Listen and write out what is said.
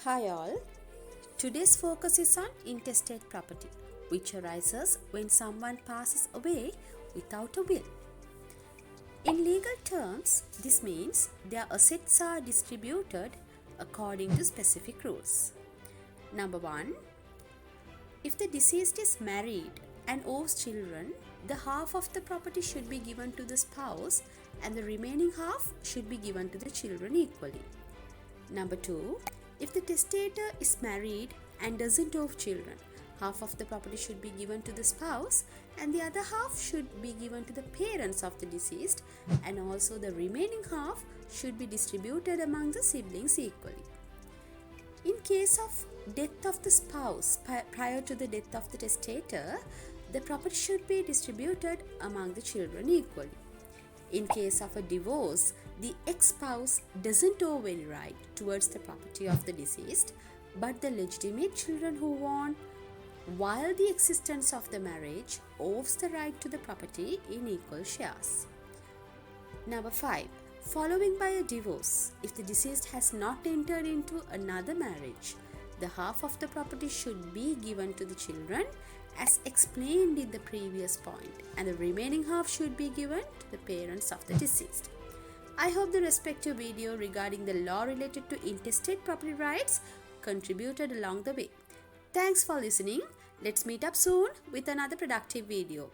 Hi all, today's focus is on intestate property, which arises when someone passes away without a will. In legal terms, this means their assets are distributed according to specific rules. Number 1. If the deceased is married and owes children, the half of the property should be given to the spouse and the remaining half should be given to the children equally. Number 2. If the testator is married and doesn't owe children, half of the property should be given to the spouse and the other half should be given to the parents of the deceased, and also the remaining half should be distributed among the siblings equally. In case of death of the spouse prior to the death of the testator, the property should be distributed among the children equally. In case of a divorce, the ex-spouse doesn't owe any right towards the property of the deceased, but the legitimate children who won while the existence of the marriage owes the right to the property in equal shares. Number 5. Following by a divorce, if the deceased has not entered into another marriage, the half of the property should be given to the children as explained in the previous point, and the remaining half should be given to the parents of the deceased. I hope the respective video regarding the law related to intestate property rights contributed along the way. Thanks for listening. Let's meet up soon with another productive video.